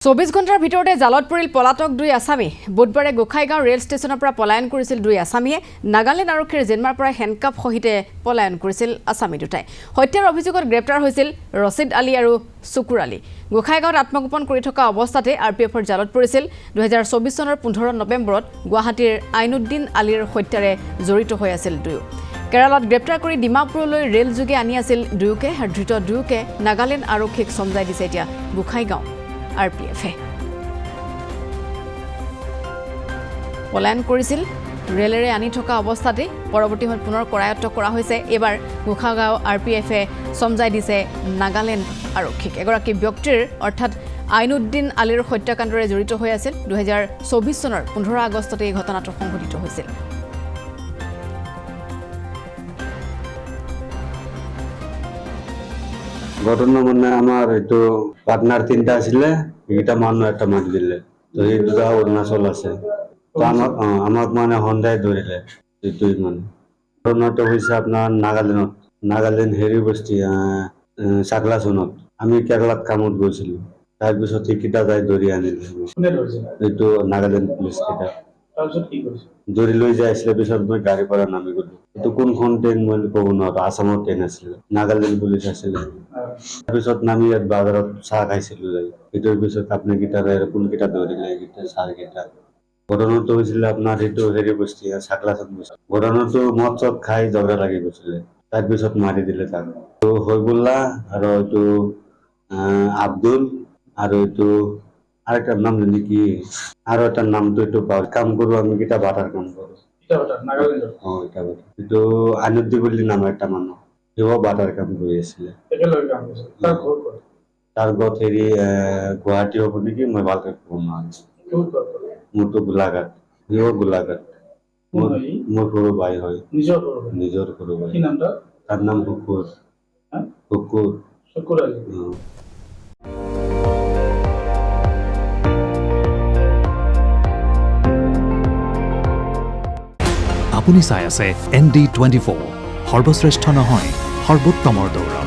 24 ঘণ্টাৰ ভিতৰতে জালত পৰিল পলাতক দুই আসামী বুধবাৰে গোখাইগাঁও ৰেল ষ্টেচনৰ পৰা পলায়ন কৰিছিল দুই আসামীয়ে নাগালেণ্ড আৰক্ষীৰ জিম্মাৰ পৰা হেণ্ডকাফ সহিতে পলায়ন কৰিছিল আসামী দুটাই হত্যাৰ অভিযোগত গ্ৰেপ্তাৰ হৈছিল ৰছিদ আলী আৰু সুকুৰ আলী গোখাইগাঁৱত আত্মগোপন কৰি থকা অৱস্থাতে আৰপিএফৰ জালত পৰিছিল 2024 চনৰ 15 নৱেম্বৰত গুৱাহাটীৰ আইনুদ্দিন আলীৰ হত্যাৰে জড়িত হৈ আছিল দুয়ো কেৰালাত গ্ৰেপ্তাৰ কৰি ডিমাপুৰলৈ ৰেল যোগে আনি আছিল দুয়োকে ধৃত দুয়োকে নাগালেণ্ড আৰক্ষীক সমজাই দিছে এতিয়া গোখাইগাঁও আৰপিএফে পলায়ন কৰিছিল ৰেলেৰে আনি থকা অৱস্থাতে পৰৱৰ্তী সময়ত পুনৰ কৰায়ত্ব কৰা হৈছে এবাৰ গোখাইগাঁও আৰপিএফে সমজাই দিছে নাগালেণ্ড আৰক্ষীক এগৰাকী ব্যক্তিৰ অৰ্থাৎ আইনুদ্দিন আলীৰ হত্যাকাণ্ডৰে জড়িত হৈ আছিল 2024 চনৰ 15 আগষ্টতে এই ঘটনাটো সংঘটিত হৈছিল ঘটনা মানে আমার এইটো পার্টনার তিনটা আছিলে এটা মানুষ একটা মারি দিলে তো এই দুটা অরুণাচল আছে তো আমাক মানে হন্দাই ধরিলে এইটোই মানে ঘটনাটা হয়েছে আপনার নাগালেণ্ড হেৰি বস্তি চাকলাচনত আমি কেৰালাত কামত গৈছিলো তাৰপিছত সেইকেইটা যাই ধৰি আনিলে এইটো নাগালেণ্ড পুলিচ কেইটা ধৰি লৈ যাই আছিলে পিছত মই গাড়ীৰ পৰা নামি গলো এইটো কোনখন ট্ৰেইন মই ক'ব নোৱাৰো আসামৰ ট্ৰেইন আছিলে নাগালেণ্ড পুলিচ আছিলে তাৰপিছত নামি ইয়াত বাজাৰত চাহ খাইছিলো যাই এইটোৰ পিছত আপুনি কেইটাৰে কোনকেইটা ধৰিলে এইকেইটা চাৰকেইটা ঘটনাটো হৈছিলে আপোনাৰ এইটো হেৰি বস্তি চাকলাচত বস্তি ঘটনাটো মদ চদ খাই ঝগড়া লাগি গৈছিলে তাৰপিছত মাৰি দিলে তাক হৈবুল্লা আৰু এইটো আব্দুল আৰু এইটো আরেকটার নাম জানি কি আরো একটা নাম তো একটু কাম করবো আমি কিটা বাটার কাম করবো কিন্তু আনুদ্দি বললি নাম একটা মানুষ সেও বাটার কাম কৰি আছিলে তাৰ ঘৰত হেৰি গুৱাহাটী হ'ব নেকি মই ভালকে ক'ব নোৱাৰো মোৰতো গোলাঘাট সিও গোলাঘাট মোৰ সৰু ভাই হয় নিজৰ সৰু ভাই তাৰ নাম শুকুৰ আপুনি চাই আছে ND24 সৰ্বশ্ৰেষ্ঠ নহয় সৰ্বোত্তমৰ দৌৰা